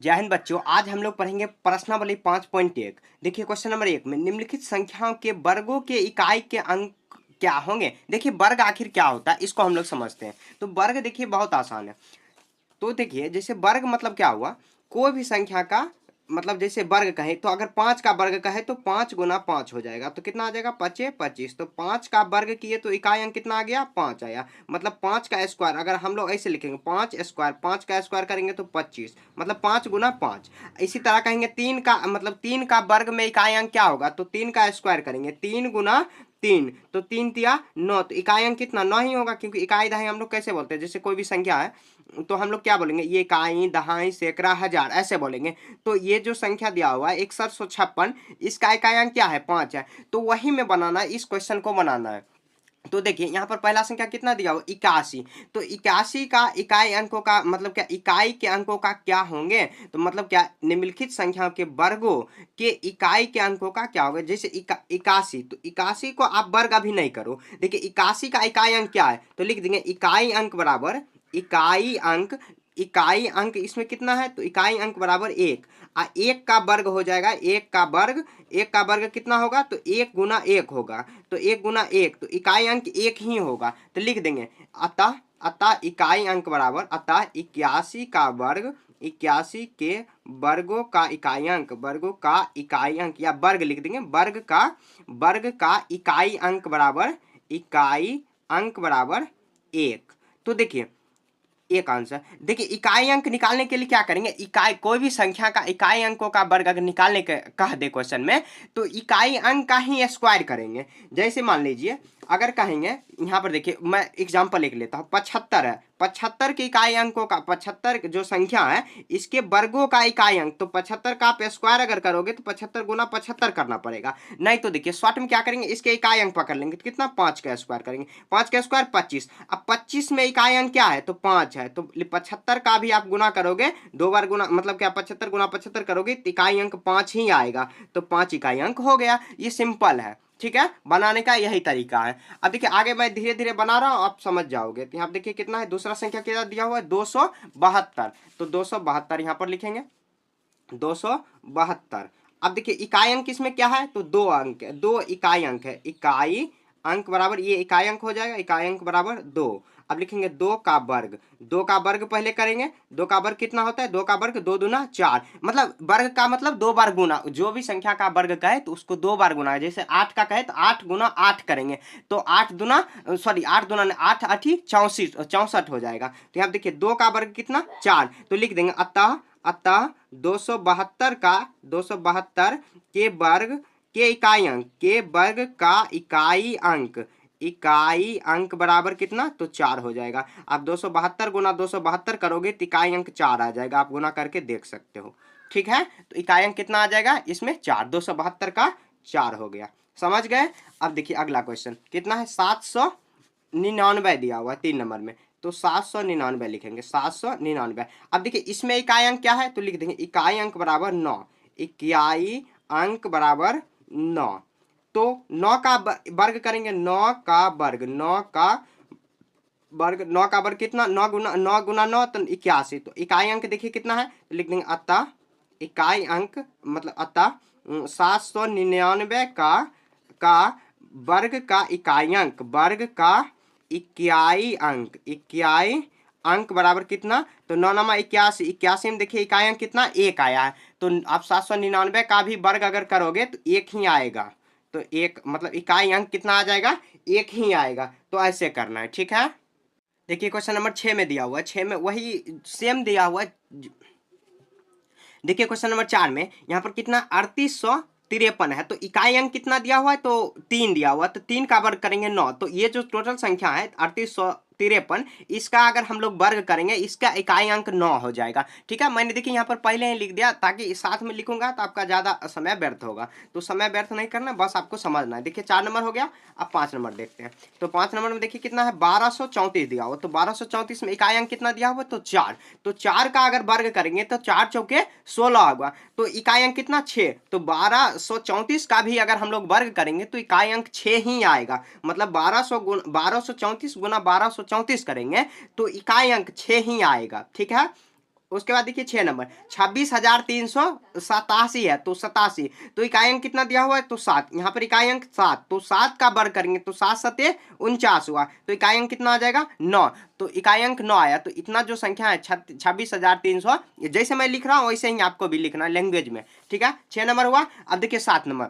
जय हिंद बच्चों, आज हम लोग पढ़ेंगे प्रश्नावली 5.1। देखिए क्वेश्चन नंबर 1 में निम्नलिखित संख्याओं के वर्गों के इकाई के अंक क्या होंगे। देखिए वर्ग आखिर क्या होता है इसको हम लोग समझते हैं। तो वर्ग देखिए बहुत आसान है। तो देखिए जैसे वर्ग मतलब क्या हुआ, कोई भी संख्या का मतलब जैसे वर्ग कहे तो अगर 5 का वर्ग कहे तो 5 गुना 5 हो जाएगा, तो कितना आ जाएगा 5 25। तो 5 का वर्ग किए तो इकाई अंक कितना आ गया 5 आया। मतलब 5 का स्क्वायर अगर हम लोग ऐसे लिखेंगे 5 स्क्वायर, 5 का स्क्वायर करेंगे तो 25, मतलब 5 गुना 5। इसी तरह कहेंगे 3 का मतलब 3 का वर्ग में इकाई अंक क्या होगा, तो 3 का स्क्वायर करेंगे 3 गुना 3, तो 3 तिया 9, तो इकाई अंक कितना 9 ही होगा, क्योंकि इकाई दहाई हम लोग कैसे बोलते हैं, जैसे कोई भी संख्या है तो हम लोग क्या बोलेंगे, ये इकाई दहाई सैकड़ा हजार ऐसे बोलेंगे। तो ये जो संख्या दिया हुआ है 6156, इसका इकाई अंक क्या है 5 है। तो वही में बनाना है, इस क्वेश्चन को बनाना है। तो देखिए यहाँ पर पहला संख्या कितना दिया हुआ 81, तो 81 का इकाई अंकों का मतलब क्या, इकाई के अंकों का क्या होंगे, तो मतलब क्या निम्नलिखित संख्याओं के वर्गों के इकाई के अंकों का क्या होगा। जैसे 81, तो 81 को आप वर्ग अभी नहीं करो। देखिए 81 का इकाई अंक क्या है, तो लिख देंगे इकाई अंक बराबर इकाई अंक, इकाई अंक इसमें कितना है, तो इकाई अंक बराबर 1। एक का वर्ग हो जाएगा, एक का वर्ग, एक का वर्ग कितना होगा, तो 1 गुना 1 होगा, तो 1 गुना 1, तो इकाई अंक 1 ही होगा। तो लिख देंगे अतः अतः इकाई अंक बराबर, अतः 81 का वर्ग, 81 के वर्गों का इकाई अंक, वर्गों का इकाई अंक या वर्ग लिख देंगे, वर्ग का इकाई अंक बराबर, इकाई अंक बराबर 1। तो देखिए एक आंसर। देखिए इकाई अंक निकालने के लिए क्या करेंगे, इकाई कोई भी संख्या का इकाई अंकों का वर्ग अगर निकालने के कह दे क्वेश्चन में, तो इकाई अंक का ही स्क्वायर करेंगे। जैसे मान लीजिए अगर कहेंगे, यहाँ पर देखिए मैं एग्जांपल एक लेता हूँ, 75 है, 75 के इकाई अंकों का, 75 जो संख्या है इसके वर्गों का इकाई अंक, तो 75 का आप स्क्वायर अगर करोगे तो 75 गुना 75 करना पड़ेगा। नहीं तो देखिए शॉर्ट में क्या करेंगे, इसके इकाई अंक पकड़ लेंगे, तो कितना 5 का स्क्वायर करेंगे, 5 का स्क्वायर 25। अब 25 में इकाई अंक क्या है, तो 5 है, तो 75 का भी आप गुना करोगे, दो बार गुना मतलब क्या 75 गुना 75 करोगे तो इकाई अंक 5 ही आएगा, तो 5 इकाई अंक हो गया। ये सिंपल है, ठीक है, बनाने का यही तरीका है। अब देखिए आगे मैं धीरे धीरे बना रहा हूं, आप समझ जाओगे। तो यहाँ देखिए कितना है, दूसरा संख्या क्या दिया हुआ है 272, तो 272 यहाँ पर लिखेंगे 272। अब देखिए इकाई अंक इसमें क्या है, तो 2 अंक है, 2 इकाई अंक है, इकाई अंक बराबर ये इकाई अंक हो जाएगा, इकाई अंक बराबर 2। अब लिखेंगे 2 का वर्ग, 2 का वर्ग पहले करेंगे, 2 का वर्ग कितना होता है, 2 का वर्ग 2 दूना 4, मतलब वर्ग का मतलब 2 बार गुना, जो भी संख्या का वर्ग कहे तो उसको 2 बार गुना है। जैसे 8 का कहे तो 8 गुना 8 करेंगे, तो 8 दूना सॉरी 8 दूना 8 8 64 हो जाएगा। तो यहाँ देखिए 2 का वर्ग कितना 4, तो लिख देंगे अतः 272 के वर्ग के इकाई अंक, के वर्ग का इकाई अंक बराबर कितना, तो 4 हो जाएगा। आप 272 गुना 272 करोगे तो इकाई अंक 4 आ जाएगा, आप गुना करके देख सकते हो, ठीक है। तो इकाई अंक कितना आ जाएगा इसमें 4, 272 का 4 हो गया, समझ गए। अब देखिए अगला क्वेश्चन कितना है, 799 दिया हुआ है 3 नंबर में, तो 799 लिखेंगे, 799। अब देखिए इसमें इकाई अंक क्या है, तो लिख देंगे इकाई अंक बराबर 9, इकाई अंक बराबर 9। तो 9 का वर्ग करेंगे, 9 का वर्ग, 9 का वर्ग, 9 का वर्ग कितना 9 गुना 9 तो 81, तो इकाई अंक देखिए कितना है, तो लिख देंगे अतः इकाई अंक मतलब अतः 799 का वर्ग का इकाई अंक, वर्ग का इकाई अंक बराबर कितना, तो 9 नमा 81, 81 में देखिए इकाई अंक कितना 1 आया है, तो आप 799 का भी वर्ग अगर करोगे तो 1 ही आएगा, तो 1 मतलब इकाई अंक कितना आ जाएगा 1 ही आएगा। तो ऐसे करना है, ठीक है। देखिए क्वेश्चन नंबर 6 में दिया हुआ है, 6 में वही सेम दिया हुआ है। देखिए क्वेश्चन नंबर 4 में यहाँ पर कितना 3853 है, तो इकाई अंक कितना दिया हुआ है, तो 3 दिया हुआ है, तो 3 का वर्ग करेंगे 9, तो ये जो टोटल संख्या है 3853, इसका अगर हम लोग वर्ग करेंगे इसका इकाई अंक 9 हो जाएगा, ठीक है। मैंने देखिए यहाँ पर पहले ही लिख दिया, ताकि साथ में लिखूंगा तो आपका ज्यादा समय व्यर्थ होगा, तो समय व्यर्थ नहीं करना, बस आपको समझना है। देखिए 4 नंबर हो गया, अब 5 नंबर देखते हैं। तो 5 नंबर में देखिए कितना है 1234 दिया हुआ, तो 1234 में इकाई अंक कितना दिया हुआ, तो 4, तो 4 का अगर वर्ग करेंगे तो 4 चौके 16 होगा, तो इकाई अंक कितना 6, तो 1234 का भी अगर हम लोग वर्ग करेंगे तो इकाई अंक 6 ही आएगा, मतलब 1234 गुना 1234 करेंगे तो इकाई अंक 6 ही आएगा, ठीक है। उसके बाद देखिए 6 नंबर 26,387 है तो 87, तो इकाई अंक कितना दिया हुआ है तो 7, यहाँ पर इकाई अंक 7, तो 7 का वर्ग करेंगे तो 7 सते 49 हुआ, तो इकाई अंक कितना आ जाएगा 9, तो इकाई अंक 9 आया। तो इतना जो संख्या है 26,300, जैसे मैं लिख रहा हूँ वैसे ही आपको भी लिखना है लैंग्वेज में, ठीक है। 6 नंबर हुआ। अब देखिए 7 नंबर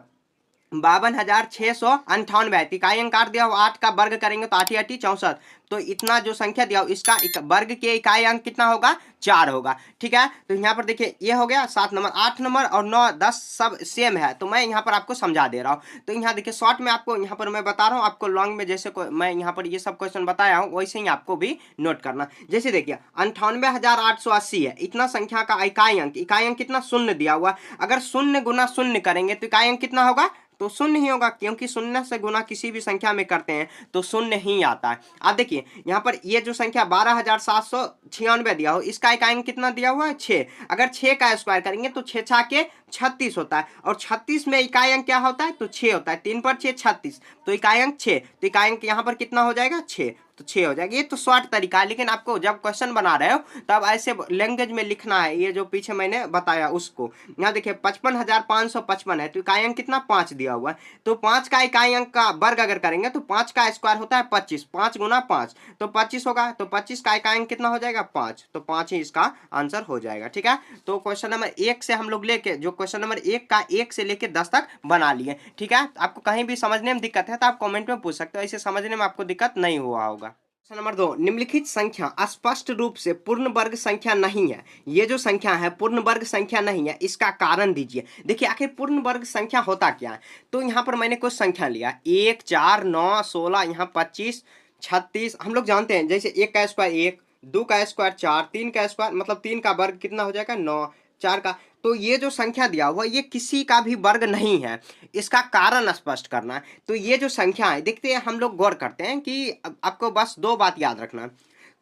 52,698, इकाई अंक काट दिया, 8 का वर्ग करेंगे तो 8 8 64, तो इतना जो संख्या दिया इसका वर्ग के इकाई अंक कितना होगा 4 होगा, ठीक है। तो यहाँ पर देखिए ये हो गया 7 नंबर। 8 नंबर और 9 10 सब सेम है, तो मैं यहाँ पर आपको समझा दे रहा हूँ। तो यहाँ देखिए शॉर्ट में आपको यहाँ पर मैं बता रहा हूँ, आपको लॉन्ग में जैसे मैं यहाँ पर ये सब क्वेश्चन बताया हूँ वैसे ही आपको भी नोट करना। जैसे देखिए 98,880 है, इतना संख्या का इकाई अंक कितना शून्य दिया हुआ, अगर शून्य गुना शून्य करेंगे तो इकाई अंक कितना होगा तो शून्य ही होगा, क्योंकि शून्य से गुना किसी भी संख्या में करते हैं तो शून्य ही आता है। अब देखिए यहाँ पर ये जो संख्या 12,796 दिया हो, इसका इकाई अंक कितना दिया हुआ है 6, अगर 6 का स्क्वायर करेंगे तो 6 6 के 36 होता है, और 36 में इकाई अंक क्या होता है तो 6 होता है, 3 पर 6 36, तो इकाई अंक 6, तो इकाई अंक यहाँ पर कितना हो जाएगा 6, तो 6 हो जाएगा। ये तो शॉर्ट तरीका है, लेकिन आपको जब क्वेश्चन बना रहे हो तब ऐसे लैंग्वेज में लिखना है, ये जो पीछे मैंने बताया उसको। यहाँ देखिए 55,555 है, तो इकाई अंक कितना 5 दिया हुआ है, तो 5 का इकाई अंक का वर्ग अगर करेंगे तो 5 का स्क्वायर होता है 25, 5 गुना 5 तो 25 होगा, तो 25 का इकाई अंक कितना हो जाएगा 5, तो 5 ही इसका आंसर हो जाएगा, ठीक है। तो क्वेश्चन नंबर 1 से हम लोग लेके जो क्वेश्चन नंबर 1 का 1 से लेके 10 तक बना लिए, ठीक है। आपको कहीं भी समझने में दिक्कत है तो आप कमेंट में पूछ सकते हो, ऐसे समझने में आपको दिक्कत नहीं हुआ होगा। नंबर 2, निम्नलिखित संख्या स्पष्ट रूप से पूर्ण वर्ग संख्या नहीं है। ये जो संख्या है पूर्ण वर्ग संख्या नहीं है, इसका कारण दीजिए। देखिए आखिर पूर्ण वर्ग संख्या होता क्या है, तो यहाँ पर मैंने कुछ संख्या लिया 1 4 9 16, यहाँ 25 36, हम लोग जानते हैं जैसे 1 का स्क्वायर 1, 2 का स्क्वायर 4, 3 का स्क्वायर मतलब 3 का वर्ग कितना हो जाएगा 9, 4 का, तो ये जो संख्या दिया हुआ ये किसी का भी वर्ग नहीं है, इसका कारण स्पष्ट करना है। तो ये जो संख्या है देखते हैं, हम लोग गौर करते हैं कि आपको बस 2 बात याद रखना है,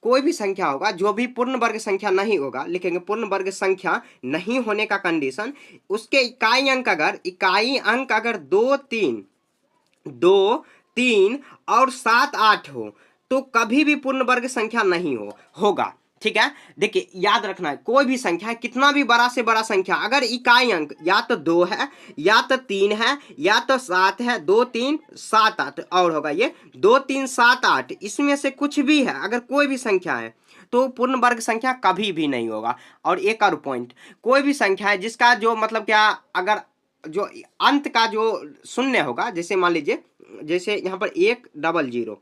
कोई भी संख्या होगा जो भी पूर्ण वर्ग संख्या नहीं होगा, लिखेंगे पूर्ण वर्ग संख्या नहीं होने का कंडीशन, उसके इकाई अंक अगर 2 3 और 7 8 हो तो कभी भी पूर्ण वर्ग संख्या नहीं होगा, ठीक है। देखिए याद रखना है, कोई भी संख्या कितना भी बड़ा से बड़ा संख्या अगर इकाई अंक या तो 2 है या तो 3 है या तो 7 है, 2 3 7 8 और होगा ये 2 3 7 8, इसमें से कुछ भी है अगर कोई भी संख्या है तो पूर्ण वर्ग संख्या कभी भी नहीं होगा। और एक और पॉइंट, कोई भी संख्या है जिसका जो मतलब क्या अगर जो अंत का जो शून्य होगा, जैसे मान लीजिए जैसे यहाँ पर 100,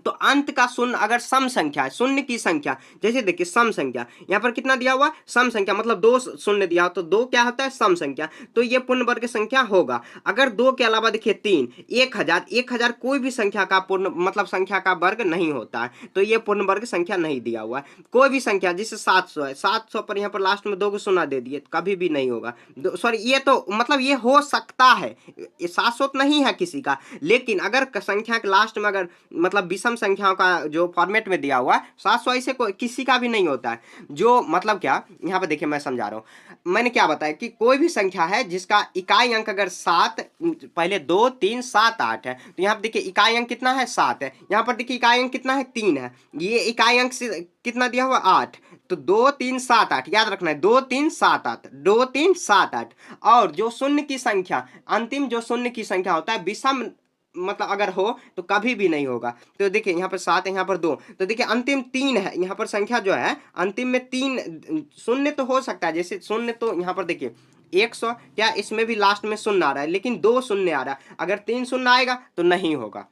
तो अंत का शून्य अगर सम संख्या है, शून्य की संख्या, जैसे देखिए सम संख्या यहाँ पर कितना दिया हुआ सम संख्या मतलब 2 शून्य दिया हो तो 2 क्या होता है सम संख्या, तो ये पूर्ण वर्ग संख्या होगा। अगर 2 के अलावा देखिए 3 1000 कोई भी संख्या का पूर्ण मतलब संख्या का वर्ग नहीं होता है, तो ये पूर्ण वर्ग संख्या नहीं दिया हुआ है। कोई भी संख्या जैसे 700 है, 700 पर यहाँ पर लास्ट में 2 को शून्य दे दिए, कभी भी नहीं होगा, सॉरी ये तो मतलब ये हो सकता है, ये 700 नहीं है किसी का, लेकिन अगर संख्या के लास्ट में अगर मतलब विषम संख्याओं का जो फॉर्मेट में दिया हुआ है 700 ऐसे किसी का भी नहीं होता है। जो मतलब क्या यहाँ पर देखिए मैं समझा रहा हूँ, मैंने क्या बताया कि कोई भी संख्या है जिसका इकाई अंक अगर 7 पहले 2 3 7 8 है, तो यहाँ पर देखिए इकाई अंक कितना है 7 है, यहाँ पर देखिए इकाई अंक कितना है 3 है, ये इकाई अंक से कितना दिया हुआ 8, तो 2 3 7 8 याद रखना है 2 3 7 8 2 3 7 8, और जो शून्य की संख्या अंतिम जो शून्य की संख्या होता है विषम मतलब अगर हो तो कभी भी नहीं होगा। तो देखिए यहाँ पर 7 है यहाँ पर 2, तो देखिए अंतिम 3 है, यहाँ पर संख्या जो है अंतिम में 3 शून्य तो हो सकता है, जैसे शून्य तो यहाँ पर देखिए 100 क्या इसमें भी लास्ट में शून्य आ रहा है, लेकिन 2 शून्य आ रहा है, अगर 3 शून्य आएगा तो नहीं होगा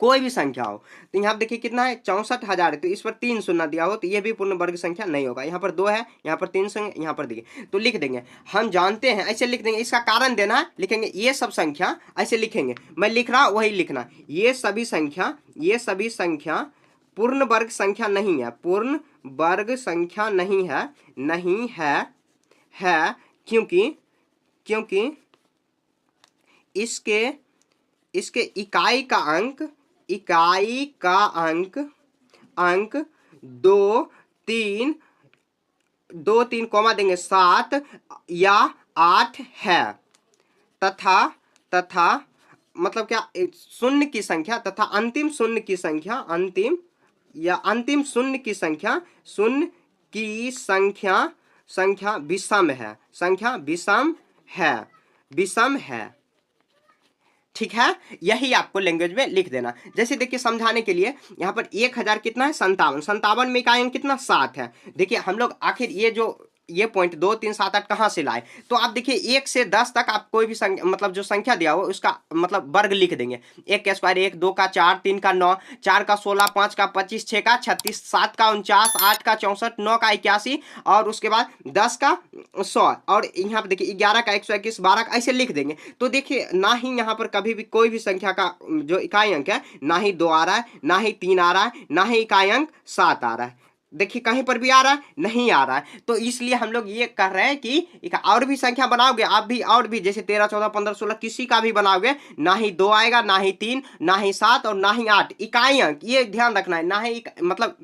कोई भी संख्या हो। तो यहाँ देखिए कितना है 64,000 है, तो इस पर 3 शून्य दिया हो तो ये भी पूर्ण वर्ग संख्या नहीं होगा। यहाँ पर 2 है, यहाँ पर 3 संख्या, यहाँ पर देखिए तो लिख देंगे, हम जानते हैं ऐसे लिख देंगे, इसका कारण देना लिखेंगे, ये सब संख्या ऐसे लिखेंगे, मैं लिख रहा वही लिखना, ये सभी संख्या पूर्ण वर्ग संख्या नहीं है, पूर्ण वर्ग संख्या नहीं है क्योंकि इसके इकाई का अंक 2 3 कॉमा देंगे 7 या 8 है, तथा मतलब क्या शून्य की संख्या तथा अंतिम शून्य की संख्या शून्य की संख्या संख्या विषम है, संख्या विषम है, विषम है। ठीक है, यही आपको लैंग्वेज में लिख देना। जैसे देखिए समझाने के लिए यहाँ पर 1000 कितना है 57, 57 में इकाई अंक कितना 7 है। देखिए हम लोग आखिर ये पॉइंट 2 3 7 8 कहाँ से लाए, तो आप देखिए 1 से 10 तक आप कोई भी संख्या मतलब जो संख्या दिया हो उसका मतलब वर्ग लिख देंगे। 1 का स्क्वायर 1, 2 का 4, 3 का 9, 4 का 16, 5 का 25, 6 का 36, 7 का 49, 8 का 64, 9 का 81 और उसके बाद 10 का 100 और यहाँ पे देखिए 11 का 121, 12 का ऐसे लिख देंगे। तो देखिए ना ही यहाँ पर कभी भी कोई भी संख्या का जो इकाई अंक है ना ही 2 आ रहा है, ना ही 3 आ रहा है, ना ही इकाई अंक 7 आ रहा है। देखिए कहीं पर भी आ रहा है नहीं आ रहा है। तो इसलिए हम लोग ये कर रहे हैं कि और भी संख्या बनाओगे आप भी, और भी जैसे 13 14 15 16 किसी का भी बनाओगे, ना ही 2 आएगा, ना ही 3, ना ही 7 और ना ही 8 इकाई अंक, ये ध्यान रखना है। ना ही मतलब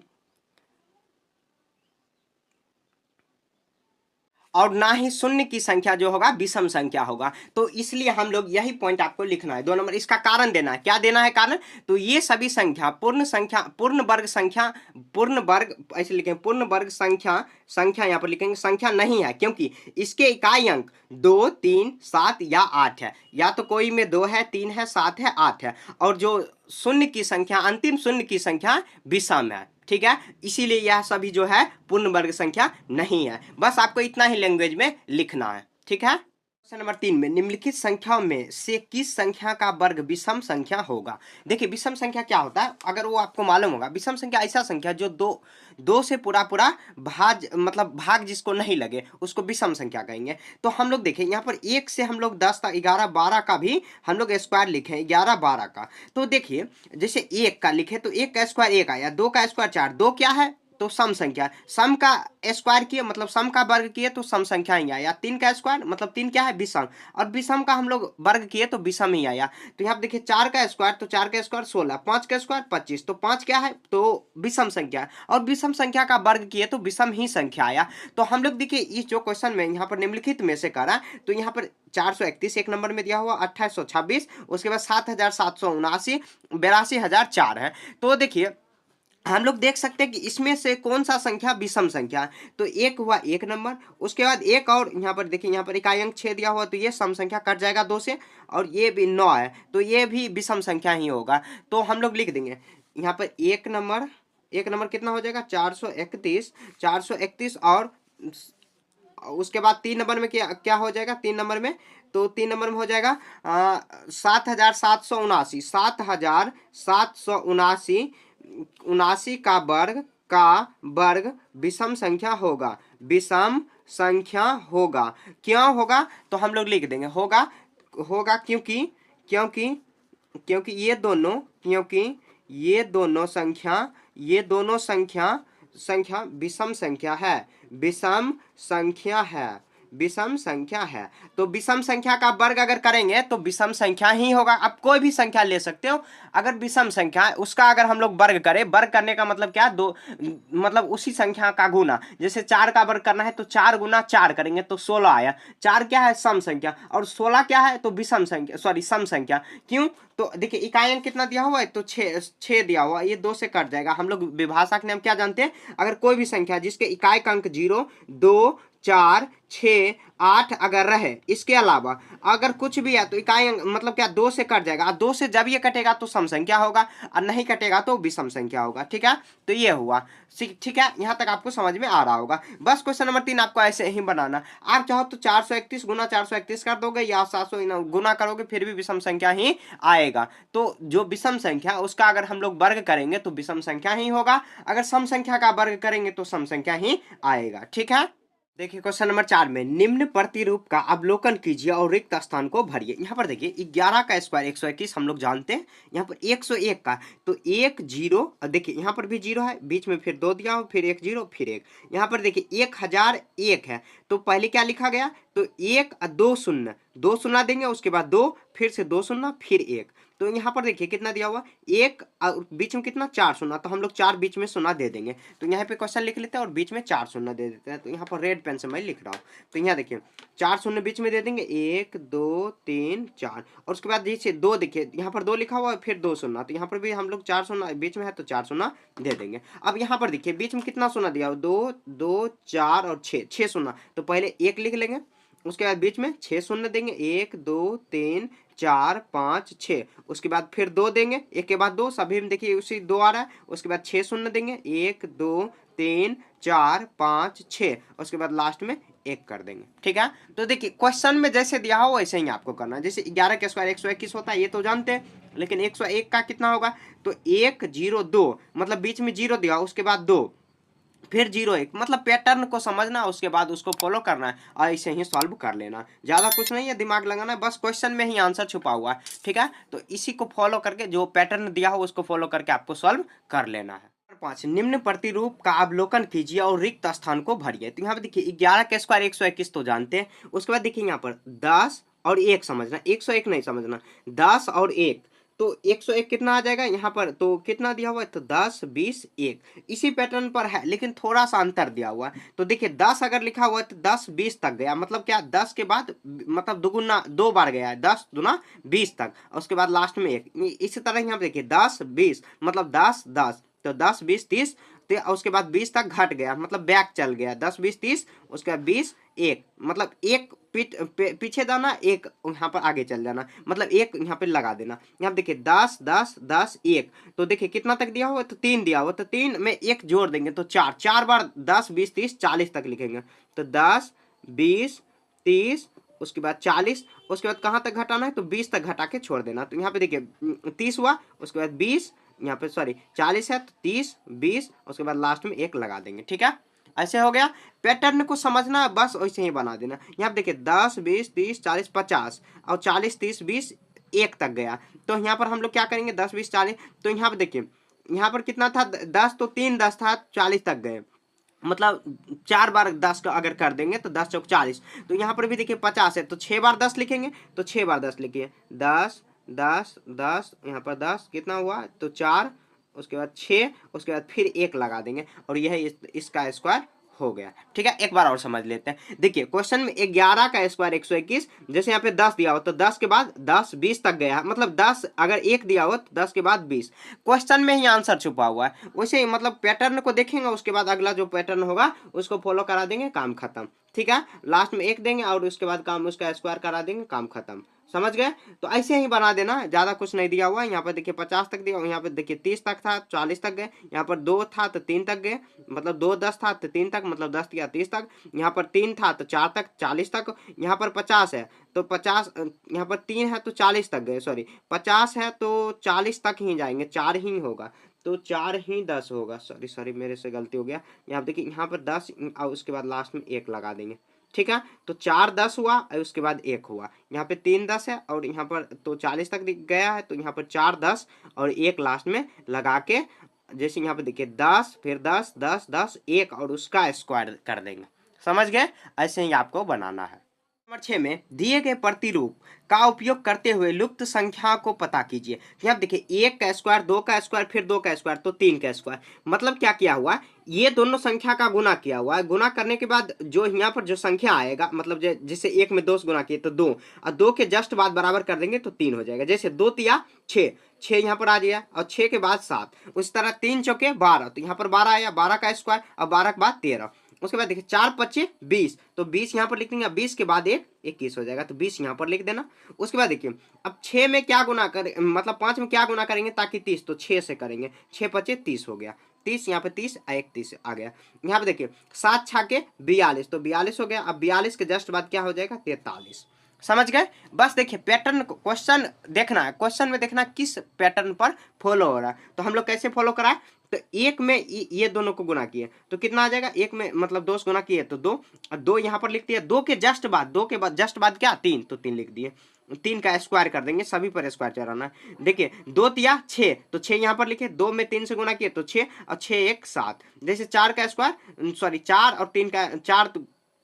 और ना ही शून्य की संख्या जो होगा विषम संख्या होगा। तो इसलिए हम लोग यही पॉइंट आपको लिखना है 2 नंबर। इसका कारण देना है, क्या देना है कारण, तो ये सभी संख्या पूर्ण वर्ग संख्या, पूर्ण वर्ग ऐसे लिखेंगे, पूर्ण वर्ग संख्या, संख्या यहाँ पर लिखेंगे संख्या नहीं है, क्योंकि इसके इकाई अंक 2 3 7 या 8 है, या तो कोई में 2 है 3 है 7 है 8 है, और जो शून्य की संख्या अंतिम शून्य की संख्या विषम है। ठीक है, इसीलिए यह सभी जो है पूर्ण वर्ग संख्या नहीं है। बस आपको इतना ही लैंग्वेज में लिखना है। ठीक है, क्वेश्चन नंबर 3 में निम्नलिखित संख्याओं में से किस संख्या का वर्ग विषम संख्या होगा। देखिए विषम संख्या क्या होता है, अगर वो आपको मालूम होगा, विषम संख्या ऐसा संख्या जो दो से पूरा भाग जिसको नहीं लगे उसको विषम संख्या कहेंगे। तो हम लोग देखें यहाँ पर 1 से हम लोग 10 तक 11 12 का भी हम लोग स्क्वायर लिखे 11 12 का। तो देखिए जैसे 1 का लिखे तो 1 का स्क्वायर 1 आया, 2 का स्क्वायर 4, 2 क्या है तो सम संख्या, सम का स्क्वायर किए मतलब सम का वर्ग किए तो सम संख्या ही आया। 3 का स्क्वायर मतलब 3 क्या है विषम, और विषम का हम लोग वर्ग किए तो विषम ही आया। तो यहाँ देखिए 4 का स्क्वायर तो 4 का स्क्वायर 16, 5 का स्क्वायर 25, तो 5 क्या है तो विषम संख्या, और विषम संख्या का वर्ग किए तो विषम ही संख्या आया। तो हम लोग देखिए इस जो क्वेश्चन में यहाँ पर निम्नलिखित में से करा, तो यहाँ पर 431 एक नंबर में दिया हुआ, 2826, उसके बाद 7779, 82,004 है। तो देखिए हम लोग देख सकते हैं कि इसमें से कौन सा संख्या विषम संख्या है। तो एक हुआ 1 नंबर, उसके बाद एक और यहाँ पर देखिए यहाँ पर इकाई अंक 6 दिया हुआ, तो ये सम संख्या कट जाएगा 2 से, और ये भी 9 है तो ये भी विषम संख्या ही होगा। तो हम लोग लिख देंगे यहाँ पर 1 नंबर कितना हो जाएगा 431 और उसके बाद 3 नंबर में क्या हो जाएगा 3 नंबर में, तो 3 नंबर में हो जाएगा 7779 का वर्ग विषम संख्या होगा, विषम संख्या होगा। क्यों होगा तो हम लोग लिख देंगे होगा क्योंकि ये दोनों संख्या विषम संख्या है, विषम संख्या है। तो विषम संख्या का वर्ग अगर करेंगे तो विषम संख्या ही होगा। आप कोई भी संख्या ले सकते हो, अगर विषम संख्या है उसका अगर हम लोग वर्ग करें, वर्ग करने का मतलब क्या, दो मतलब उसी संख्या का गुना। जैसे 4 का वर्ग करना है तो 4 गुना 4 करेंगे तो 16 आया। 4 क्या है सम संख्या, और 16 क्या है तो विषम संख्या, सॉरी सम संख्या। क्यों तो देखिए इकाई अंक कितना दिया हुआ है तो 6 दिया हुआ, ये 2 से कट जाएगा। हम लोग विभाषा के नाम क्या जानते हैं, अगर कोई भी संख्या जिसके इकाई का अंक 0 2 4 6 8 अगर रहे, इसके अलावा अगर कुछ भी है तो इकाई मतलब क्या 2 से कट जाएगा, और 2 से जब ये कटेगा तो सम संख्या होगा, और नहीं कटेगा तो विषम संख्या होगा। ठीक है, तो ये हुआ। ठीक है, यहाँ तक आपको समझ में आ रहा होगा। बस क्वेश्चन नंबर 3 आपको ऐसे ही बनाना। आप चाहो तो 431 गुना 431 कर दोगे, या 700 गुना करोगे, फिर भी विषम संख्या ही आएगा। तो जो विषम संख्या उसका अगर हम लोग वर्ग करेंगे तो विषम संख्या ही होगा, अगर सम संख्या का वर्ग करेंगे तो सम संख्या ही आएगा। ठीक है, देखिए क्वेश्चन नंबर 4 में निम्न प्रतिरूप का अवलोकन कीजिए और रिक्त स्थान को भरिए। यहाँ पर देखिए 11 का स्क्वायर 121 हम लोग जानते हैं, यहाँ पर 101 का तो 1 0, और देखिए यहाँ पर भी 0 है, बीच में फिर 2 दिया हो, फिर 1 0 फिर 1। यहाँ पर देखिए 1001 है तो पहले क्या लिखा गया, तो 1 और 2 शून्य, 2 शून्य देंगे, उसके बाद 2, फिर से 2 शून्य, फिर 1। तो यहाँ पर देखिए कितना दिया हुआ, 1 और बीच में कितना 4 शून्य, तो हम लोग 4 बीच में शून्य दे देंगे। तो यहाँ पे क्वेश्चन लिख लेते हैं और बीच में 4 शून्य दे देते हैं। तो यहाँ पर रेड पेन से मैं लिख रहा हूँ। तो यहाँ देखिए 4 शून्य बीच में दे देंगे, 1 2 3 4, और उसके बाद जैसे 2 देखिए यहाँ पर 2 लिखा हुआ है, फिर 2 शून्य, तो यहाँ पर भी हम लोग 4 शून्य बीच में है तो 4 शून्य दे देंगे। अब यहाँ पर देखिए बीच में कितना शून्य दिया हो, 2 2 4 और 6, 6 शून्य, तो पहले 1 लिख लेंगे, उसके बाद बीच में 6 शून्य देंगे, 1 2 3 4 5 6, उसके बाद फिर 2 देंगे, एक के बाद 2, सभी में देखिए उसी 2 आ रहा है, उसके बाद 6 शून्य देंगे, 1 2 3 4 5 6, उसके बाद लास्ट में 1 कर देंगे। ठीक है, तो देखिए क्वेश्चन में जैसे दिया हो वैसे ही आपको करना है। जैसे 11 के स्क्वायर 121 होता है, ये तो जानते हैं, लेकिन 101 का कितना होगा, तो 1 0 2, मतलब बीच में 0 दिया, उसके बाद 2, फिर 0 1, मतलब पैटर्न को समझना, उसके बाद उसको फॉलो करना है और ऐसे ही सॉल्व कर लेना। ज़्यादा कुछ नहीं है, दिमाग लगाना है, बस क्वेश्चन में ही आंसर छुपा हुआ है। ठीक है, तो इसी को फॉलो करके, जो पैटर्न दिया हो उसको फॉलो करके आपको सॉल्व कर लेना है। 5, निम्न प्रतिरूप का अवलोकन कीजिए और रिक्त स्थान को भरिए। तो यहाँ पे देखिए 11 के स्क्वायर 121 तो जानते हैं, उसके बाद देखिए यहाँ पर 10 और 1 समझना, 101 नहीं समझना, 10 और 1, तो 101 कितना आ जाएगा यहाँ पर, तो कितना दिया हुआ है, तो 10 20 1, इसी पैटर्न पर है लेकिन थोड़ा सा अंतर दिया हुआ है। तो देखिए 10 अगर लिखा हुआ है तो 10 20 तक गया, मतलब क्या 10 के बाद मतलब दुगुना 2 बार गया है, 10 दूना 20 तक, और उसके बाद लास्ट में 1। इसी तरह यहाँ पे देखिए 10 20, मतलब 10 10, तो 10 20 30, तो उसके बाद 20 तक घट गया, मतलब बैक चल गया, 10 20 30, उसके बाद 20 1, मतलब एक पीछे जाना, एक यहाँ पर आगे चल जाना, मतलब एक यहाँ पे लगा देना। यहाँ पे देखिए 10 10 10 1, तो देखिए कितना तक दिया हुआ, तो 3 दिया हुआ, तो 3 में 1 जोड़ देंगे तो 4, 4 बार 10 20 30 40 तक लिखेंगे, तो 10 20 30, उसके बाद 40, उसके बाद कहाँ तक घटाना है, तो 20 तक घटा के छोड़ देना। तो यहाँ पे देखिए 30 हुआ, उसके बाद 20, यहाँ पे सॉरी 40 है तो 30 20, उसके बाद लास्ट में 1 लगा देंगे। ठीक है, ऐसे हो गया। पैटर्न को समझना, बस वैसे ही बना देना। यहाँ पे देखिए 10 20 30 40 50, और 40 30 20 1 तक गया, तो यहाँ पर हम लोग क्या करेंगे, 10 20 40, तो यहाँ पर देखिए यहाँ पर कितना था 10, तो 3 10 था, 40 तक गए, मतलब 4 बार 10 का अगर कर देंगे तो 10 चौक 40। तो यहाँ पर भी देखिए 50 है, तो 6 बार 10 लिखेंगे, तो 6 बार 10 लिखिए, 10 10 10, यहाँ पर 10 कितना हुआ, तो 4, उसके बाद 6, उसके बाद फिर 1 लगा देंगे, और यह इसका स्क्वायर हो गया। ठीक है, एक बार और समझ लेते हैं। देखिए क्वेश्चन में 11 का स्क्वायर 121, जैसे यहाँ पे 10 दिया हो तो 10 के बाद 10 20 तक गया, मतलब 10 अगर 1 दिया हो तो 10 के बाद 20, क्वेश्चन में ही आंसर छुपा हुआ है। वैसे ही मतलब पैटर्न को देखेंगे, उसके बाद अगला जो पैटर्न होगा उसको फॉलो करा देंगे, काम खत्म। ठीक है, लास्ट में 1 देंगे और उसके बाद काम उसका स्क्वायर करा देंगे, काम खत्म। समझ गए, तो ऐसे ही बना देना, ज्यादा कुछ नहीं दिया हुआ है। यहाँ पर देखिए 50 तक दिया, यहाँ पर देखिए 30 तक था, 40 तक गए, यहाँ पर 2 था तो 3 तक गए, मतलब 2 10 था तो 3 तक, मतलब 10 या 30 तक, यहाँ पर 3 था तो 4 तक 40 तक, यहाँ पर 50 है तो 50, यहाँ पर 3 है तो 40 तक गए, सॉरी 50 है तो 40 तक ही जाएंगे, 4 ही होगा, तो 4 ही 10 होगा, सॉरी मेरे से गलती हो गया। यहाँ देखिए यहाँ पर 10 और उसके बाद लास्ट में 1 लगा देंगे। ठीक है, तो 4 10 हुआ और उसके बाद 1 हुआ, यहाँ पे 3 10 है और यहाँ पर तो 40 तक गया है, तो यहाँ पर 4 10 और 1 लास्ट में लगा के, जैसे यहाँ पे देखिए 10 फिर 10 10 10 1 और उसका स्क्वायर कर देंगे। समझ गए, ऐसे ही आपको बनाना है। नंबर 6 में दिए गए प्रतिरूप का उपयोग करते हुए लुप्त संख्या को पता कीजिए। यहाँ देखिए 1 का स्क्वायर 2 का स्क्वायर फिर 2 का स्क्वायर तो 3 का स्क्वायर, मतलब क्या किया हुआ, ये दोनों संख्या का गुना किया हुआ है। गुना करने के बाद जो यहाँ पर जो संख्या आएगा, मतलब जैसे 1 में 2 से गुना किए तो 2, और 2 के जस्ट बाद बराबर कर देंगे तो 3 हो जाएगा। जैसे 2 तिया 6, 6 यहाँ पर आ गया और 6 के बाद 7, उस तरह 3 चौके 12, तो यहाँ पर 12 आया, 12 का स्क्वायर और 12 के बाद 13। उसके बाद देखिए 4 25 20, तो 20 यहाँ पर लिख देंगे, 20 के बाद 1 21 हो जाएगा, तो 20 यहाँ पर लिख देना। उसके बाद देखिए अब 6 में क्या गुना करें, मतलब 5 में क्या गुना करेंगे ताकि 30, तो 6 से करेंगे, 6 25 30 हो गया, 30 यहाँ पे 30 एक 30 आ गया। यहाँ पे देखिए 7 छाके 42, तो 42 हो गया। अब 42 के जस्ट बाद क्या हो जाएगा 43। समझ गए, बस देखिए पैटर्न क्वेश्चन देखना है, क्वेश्चन में देखना किस पैटर्न पर फॉलो हो रहा है। तो हम लोग कैसे फॉलो कराए, तो 1 में ये दोनों को गुना किए तो कितना आ जाएगा, 1 में मतलब 2 से गुना किए तो 2, और 2 यहाँ पर लिख दिया, 2 के जस्ट बाद, 2 के बाद जस्ट बाद क्या 3, तो 3 लिख दिए। 3 का स्क्वायर कर देंगे, सभी पर स्क्वायर चढ़ाना। देखिए 2 तिया 6, तो 6 यहाँ पर लिखे, 2 में 3 से गुना किए तो 6 और 6 1 7। जैसे 4 का स्क्वायर, सॉरी 4 और 3 का 4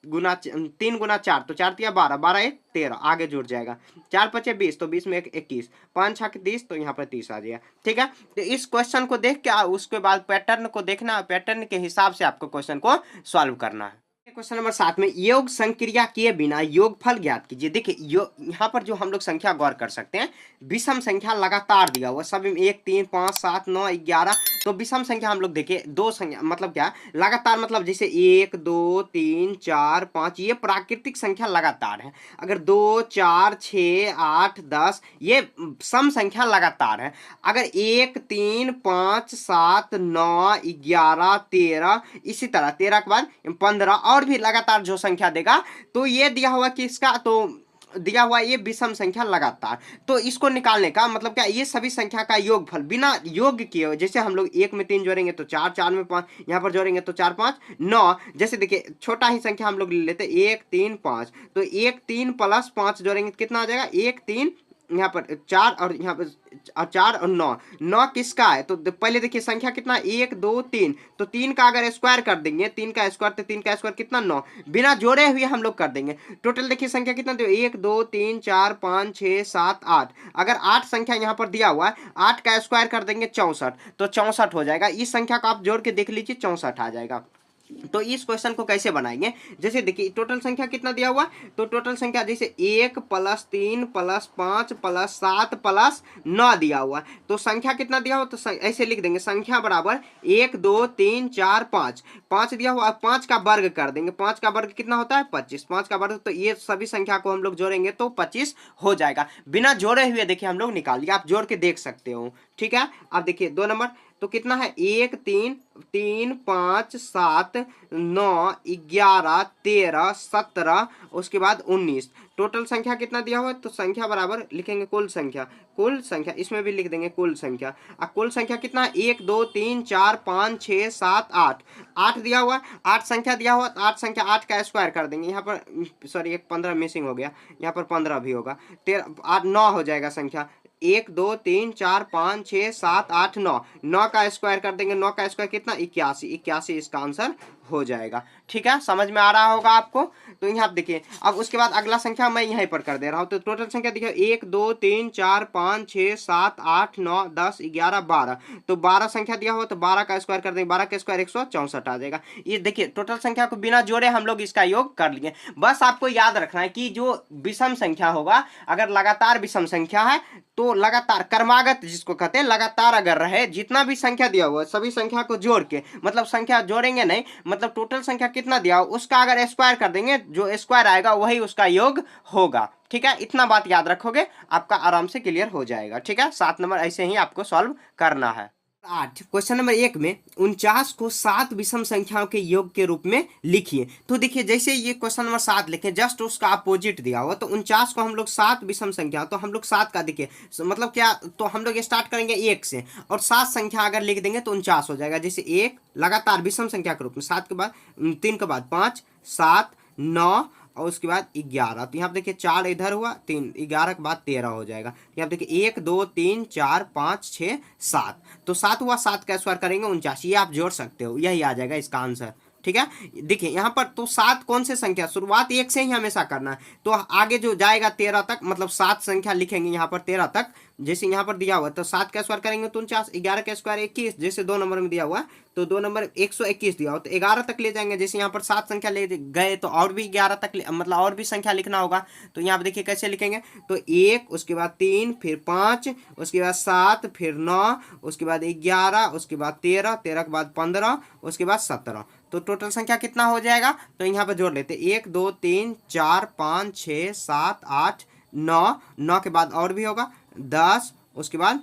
गुना 3 गुना 4 तो 4 12, 12 1 13, आगे जुड़ जाएगा। 4 पचे 20 तो 20 में 21, 5 6 30 तो यहाँ पर 30 आ जाएगा। ठीक है, तो इस क्वेश्चन को देख के उसके बाद पैटर्न को देखना, पैटर्न के हिसाब से आपको क्वेश्चन को सॉल्व करना है। क्वेश्चन नंबर 7 में योग संक्रिया किए बिना योगफल ज्ञात कीजिए। देखिए यहाँ पर जो हम लोग संख्या गौर कर सकते हैं, विषम संख्या लगातार दिया हुआ सभी में 1 3 5 7 9 11। तो विषम संख्या हम लोग देखिए दो संख्या मतलब क्या लगातार, मतलब जैसे 1 2 3 4 5 ये प्राकृतिक संख्या लगातार है। अगर 2 4 6 8 10 ये सम संख्या लगातार है। अगर 1 3 5 7 9 11 13 इसी तरह 13 के बाद 15 और भी लगातार जो संख्या देगा, तो ये दिया हुआ किसका, तो दिया हुआ ये विषम संख्या लगातार। तो इसको निकालने का मतलब क्या, ये सभी संख्या का योगफल बिना योग किए, जैसे हम लोग 1 में 3 जोड़ेंगे तो 4, 4 में 5, यहाँ पर जोड़ेंगे तो 4 5 9। जैसे देखिए छोटा ही संख्या हम लोग ले लेते 1 3 5, तो 1 3 प्लस 5 जोड़ेंगे कितना आ जाएगा 1 3, यहाँ पर 4 और यहाँ पर 4 और 9, 9 किसका है, तो पहले देखिए संख्या कितना 1 2 3, तो 3 का अगर स्क्वायर कर देंगे 3 का स्क्वायर, तो 3 का स्क्वायर कितना 9, बिना जोड़े हुए हम लोग कर देंगे। टोटल देखिए संख्या कितना, 1 2 3 4 5 6 7 8, अगर 8 संख्या यहाँ पर दिया हुआ है 8 का स्क्वायर कर देंगे 64, तो 64 हो जाएगा। इस संख्या को आप जोड़ के देख लीजिए 64 आ जाएगा। तो इस क्वेश्चन को कैसे बनाएंगे, जैसे देखिए टोटल संख्या कितना दिया हुआ, तो टोटल संख्या जैसे 1 प्लस 3 प्लस 5 प्लस 7 प्लस 9 दिया हुआ, तो संख्या कितना दिया हुआ, तो ऐसे लिख देंगे संख्या बराबर 1 2 3 4 5, 5 दिया हुआ, 5 का वर्ग कर देंगे, 5 का वर्ग कितना होता है 25, 5 का वर्ग, तो ये सभी संख्या को हम लोग जोड़ेंगे तो 25 हो जाएगा। बिना जोड़े हुए देखिए हम लोग निकाल लिया, आप जोड़ के देख सकते हो। ठीक है, अब देखिए 2 नंबर, तो कितना है 1 3 3 5 7 9 11 13 17 उसके बाद 19, टोटल संख्या कितना दिया हुआ है, तो संख्या बराबर लिखेंगे कुल संख्या, कुल संख्या इसमें भी लिख देंगे कुल संख्या। कुल संख्या कितना है 1 2 3 4 5 6 7 8, 8 दिया हुआ, 8 संख्या दिया हुआ, 8 संख्या 8 का स्क्वायर कर देंगे, यहाँ पर सॉरी एक 15 मिसिंग हो गया, यहाँ पर 15 भी होगा, 13 8 9 हो जाएगा संख्या, 1 2 3 4 5 6 7 8 9, 9 का स्क्वायर कर देंगे, 9 का स्क्वायर कितना 81, 81 इसका आंसर हो जाएगा। ठीक है, समझ में आ रहा होगा आपको। तो यहाँ देखिए अब उसके बाद अगला संख्या मैं यहीं पर कर दे रहा हूँ, तो टोटल संख्या देखिए 1 2 3 4 5 6 7 8 9 10 11 12, तो 12 संख्या दिया हुआ, तो 12 का स्क्वायर कर देंगे, 12 का स्क्वायर 164 आ जाएगा। ये देखिए टोटल संख्या को बिना जोड़े हम लोग इसका योग कर लिए। बस आपको याद रखना है कि जो विषम संख्या होगा, अगर लगातार विषम संख्या है तो लगातार क्रमागत जिसको कहते हैं, लगातार अगर रहे जितना भी संख्या दिया हुआ है सभी संख्या को जोड़ के, मतलब संख्या जोड़ेंगे नहीं, मतलब टोटल संख्या कितना दिया हो उसका अगर स्क्वायर कर देंगे, जो स्क्वायर आएगा वही उसका योग होगा। ठीक है, इतना बात याद रखोगे आपका आराम से क्लियर हो जाएगा। ठीक है, 7 नंबर ऐसे ही आपको सॉल्व करना है। 8 क्वेश्चन नंबर 1 में 49 को 7 विषम संख्याओं के योग के रूप में लिखिए। तो देखिए जैसे ये क्वेश्चन नंबर 7 लिखे, जस्ट उसका अपोजिट दिया हुआ, तो 49 को हम लोग 7 विषम संख्या, तो हम लोग 7 का देखिए मतलब क्या, तो हम लोग स्टार्ट करेंगे 1 से और 7 संख्या अगर लिख देंगे तो 49 हो जाएगा। जैसे 1 लगातार विषम संख्या के रूप में, 7 के बाद 3 के बाद 5 7 9 और उसके बाद 11, तो यहाँ देखिए 4 इधर हुआ, 3 11 के बाद 13 हो जाएगा। यहाँ देखिए 1 2 3 4 5 6 7, तो 7 हुआ, 7 का स्क्वायर करेंगे 49, ये आप जोड़ सकते हो, यही आ जाएगा इसका आंसर। ठीक है, देखिए यहाँ पर तो 7 कौन से संख्या, शुरुआत 1 से ही हमेशा करना है, तो आगे जो जाएगा 13 तक, मतलब 7 संख्या लिखेंगे यहाँ पर 13 तक, जैसे यहाँ पर दिया हुआ तो 7 का स्क्वायर करेंगे तो 49, 11 का स्क्वायर 21, जैसे 2 नंबर में दिया हुआ तो 2 नंबर 121 दिया हो तो 11 तक ले जाएंगे, जैसे यहाँ पर 7 संख्या ले गए तो और भी 11 तक मतलब और भी संख्या लिखना होगा, तो यहाँ पर देखिए कैसे लिखेंगे, तो 1 उसके बाद 3 फिर 5 उसके बाद 7 फिर 9 उसके बाद 11 उसके बाद 13 13 के बाद 15 उसके बाद 17, तो टोटल संख्या कितना हो जाएगा, तो यहाँ पर जोड़ लेते 1 2 3 4 5 6 7 8 9, 9 के बाद और भी होगा 10 उसके बाद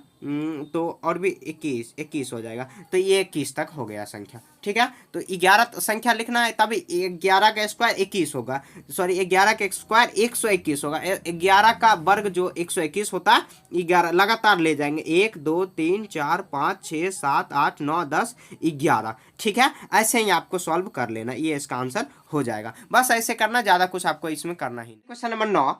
तो और भी 21 हो जाएगा, तो ये 21 तक हो गया संख्या। ठीक है, तो 11 संख्या लिखना है, तभी 11 का स्क्वायर 21 होगा, सॉरी 11 का स्क्वायर 121 होगा, 11 का वर्ग जो 121 होता है 11 लगातार ले जाएंगे 1 2 3 4 5 6 7 8 9 10 11। ठीक है, ऐसे ही आपको सॉल्व कर लेना, ये इसका आंसर हो जाएगा। बस ऐसे करना, ज़्यादा कुछ आपको इसमें करना ही। क्वेश्चन नंबर 9,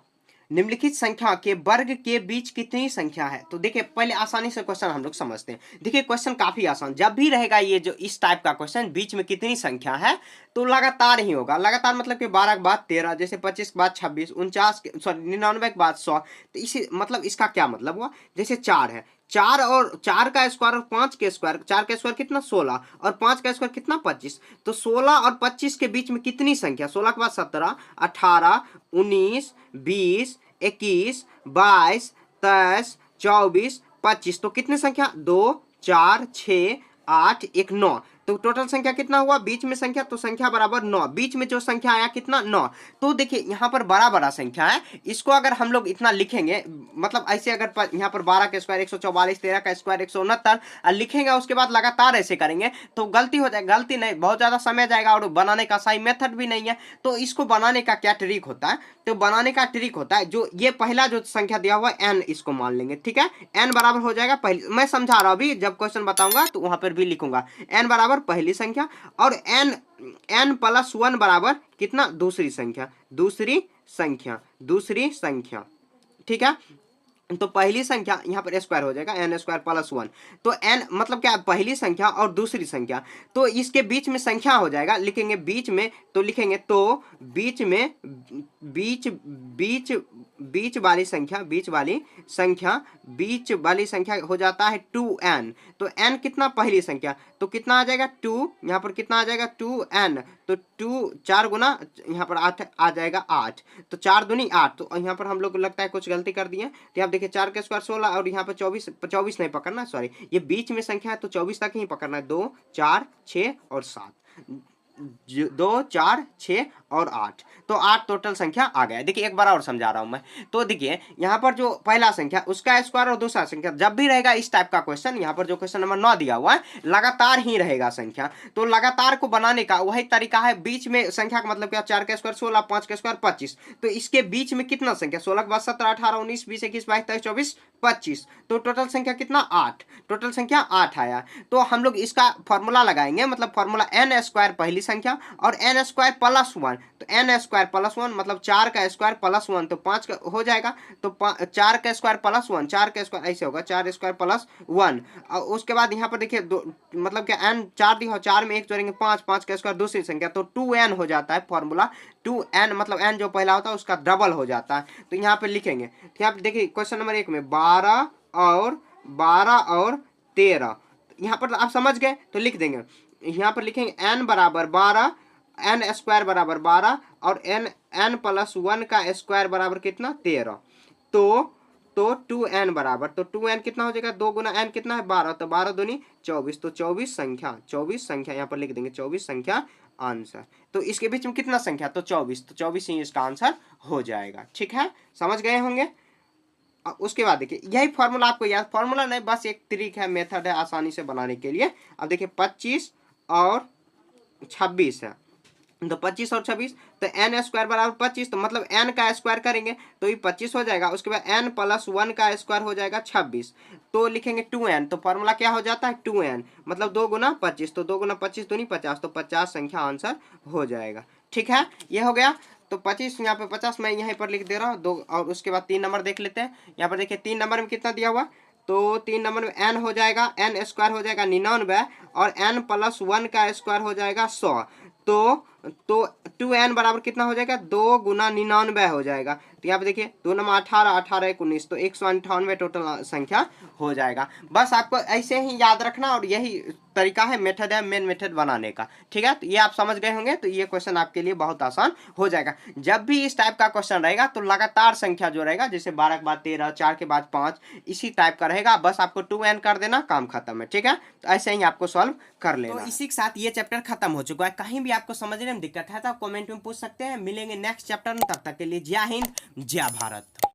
निम्नलिखित संख्या के वर्ग के बीच कितनी संख्या है। तो देखिए पहले आसानी से क्वेश्चन हम लोग समझते हैं। देखिए क्वेश्चन काफी आसान, जब भी रहेगा ये जो इस टाइप का क्वेश्चन बीच में कितनी संख्या है तो लगातार ही होगा। लगातार मतलब कि 12 के बाद 13, जैसे 25 के बाद 26, 49 सॉरी 99 के बाद 100। तो इसी मतलब इसका क्या मतलब हुआ, जैसे 4 है, 4 और 4 का स्क्वायर और 5 के स्क्वायर, 4 का स्क्वायर कितना 16 और 5 का स्क्वायर कितना 25। तो 16 और 25 के बीच में कितनी संख्या, 16 के बाद 17, 18, 19, 20, 21, 22, 23, 24, 25। तो कितनी संख्या, 2, 4, 6, 8, 1, 9। तो टोटल संख्या कितना हुआ, बीच में संख्या, तो संख्या बराबर 9। बीच में जो संख्या आया कितना 9। तो देखिए यहाँ पर बड़ा बड़ा संख्या है, इसको अगर हम लोग इतना लिखेंगे, मतलब ऐसे अगर यहाँ पर 12 का स्क्वायर 144, 13 का स्क्वायर 169 लिखेंगे, उसके बाद लगातार ऐसे करेंगे तो गलती हो जाएगी। गलती नहीं, बहुत ज्यादा समय जाएगा और बनाने का सही मेथड भी नहीं है। तो इसको बनाने का क्या ट्रिक होता है, तो बनाने का ट्रिक होता है जो ये पहला जो संख्या दिया हुआ है n, इसको मान लेंगे, ठीक है। n बराबर हो जाएगा पहली, मैं समझा रहा हूं अभी, जब क्वेश्चन बताऊंगा तो वहां पर भी लिखूंगा। n बराबर पहली संख्या और n प्लस 1 बराबर कितना, दूसरी संख्या, दूसरी संख्या, ठीक है। तो पहली संख्या यहाँ पर स्क्वायर हो जाएगा, n स्क्वायर प्लस 1। तो n मतलब क्या, पहली संख्या और दूसरी संख्या, तो इसके बीच में संख्या हो जाएगा, लिखेंगे बीच में, तो लिखेंगे तो बीच में बीच वाली संख्या हो जाता है 2n। तो n कितना, पहली संख्या, तो कितना आ जाएगा 2, यहाँ पर कितना आ जाएगा 2n। तो 2 4 गुना यहाँ पर 8 आ जाएगा 8, तो 4 दूनी 8। तो यहाँ पर हम लोग को लगता है कुछ गलती कर दिए, तो आप देखिए 4 का स्क्वायर 16 और यहाँ पर 24 नहीं पकड़ना, सॉरी ये बीच में संख्या है तो 24 तक ही पकड़ना है, 2, 4, 6 और 7, 2, 4, 6 और 8, तो 8 टोटल संख्या आ गया। देखिए एक बार और समझा रहा हूं मैं। तो देखिए यहाँ पर जो पहला संख्या उसका स्क्वायर और दूसरा संख्या, जब भी रहेगा इस टाइप का क्वेश्चन, यहाँ पर जो क्वेश्चन नंबर 9 दिया हुआ है लगातार ही रहेगा संख्या। तो लगातार को बनाने का वही तरीका है, बीच में संख्या का मतलब क्या, 4 का स्क्वायर 16, 5 का स्क्वायर 25। तो इसके बीच में कितना संख्या, 16 के बाद 17, 18, 19, 20, 21, 22, 23, 24, 25। तो टोटल संख्या कितना, 8, टोटल संख्या 8 आया। तो हम लोग इसका फॉर्मूला लगाएंगे, मतलब फॉर्मूला n स्क्वायर पहली संख्या और n स्क्वायर प्लस 1। तो n स्क्वायर प्लस 1 मतलब 4 का स्क्वायर प्लस 1, तो 5 का हो जाएगा। तो 4 का स्क्वायर प्लस 1, 4 का स्क्वायर ऐसे होगा, 4 स्क्वायर प्लस 1। और उसके बाद यहाँ पर देखिए मतलब क्या n 4 दिया, 4 में 1 जोड़ेंगे 5, 5 का स्क्वायर दूसरी संख्या, तो 2n हो जाता है फॉर्मूला। 2n मतलब n जो पहला होता है उसका डबल हो जाता है। तो यहाँ पे लिखेंगे, तो यहाँ पे देखिए क्वेश्चन नंबर 1 में 12 और 13, यहाँ पर आप समझ गए तो लिख देंगे। यहाँ पर लिखेंगे n बराबर 12, n स्क्वायर बराबर 12 और n प्लस 1 का स्क्वायर बराबर कितना 13। तो 2n बराबर, तो 2n कितना हो जाएगा, 2 गुना n कितना है 12, तो 12 दूनी 24, तो 24 संख्या यहाँ पर लिख देंगे, 24 संख्या आंसर। तो इसके बीच में कितना संख्या, तो 24, तो 24 ही इसका आंसर हो जाएगा, ठीक है, समझ गए होंगे। उसके बाद देखिए यही फॉर्मूला आपको याद, फॉर्मूला नहीं बस एक ट्रिक है, मेथड है आसानी से बनाने के लिए। अब देखिए 25 और 26 है, तो 25 और 26, तो n स्क्वायर बराबर 25, तो मतलब n का स्क्वायर करेंगे तो ये 25 हो जाएगा। उसके बाद n प्लस 1 का स्क्वायर हो जाएगा 26, तो लिखेंगे 2n। तो फॉर्मूला क्या हो जाता है 2n मतलब 2 गुना 25, तो 2 गुना 25 दूनी 50, तो 50 संख्या आंसर हो जाएगा, ठीक है, ये हो गया। तो 25 यहाँ पे 50 मैं यहीं पर लिख दे रहा हूँ दो। और उसके बाद 3 नंबर देख लेते हैं। यहाँ पर देखिए 3 नंबर में कितना दिया हुआ, तो 3 नंबर में n हो जाएगा, n स्क्वायर हो जाएगा 99 और n प्लस 1 का स्क्वायर हो जाएगा 100। तो 2n बराबर कितना हो जाएगा, 2 गुना 99 हो जाएगा। तो यहाँ पे देखिए 2 नंबर 18, 18 19, तो 198 टोटल संख्या हो जाएगा। बस आपको ऐसे ही याद रखना और यही तरीका है, मेथड है मेन मेथड बनाने का, ठीक है। तो ये आप समझ गए होंगे, तो ये क्वेश्चन आपके लिए बहुत आसान हो जाएगा। जब भी इस टाइप का क्वेश्चन रहेगा तो लगातार संख्या जो रहेगा, जैसे 12 के बाद 13, 4 के बाद 5, इसी टाइप का रहेगा। बस आपको 2n कर देना, काम खत्म है, ठीक है। तो ऐसे ही आपको सॉल्व कर लेना। तो इसी के साथ ये चैप्टर खत्म हो चुका है। कहीं भी आपको समझने में दिक्कत है तो कमेंट में पूछ सकते हैं। मिलेंगे नेक्स्ट चैप्टर में, तब तक के लिए जय हिंद, जय भारत।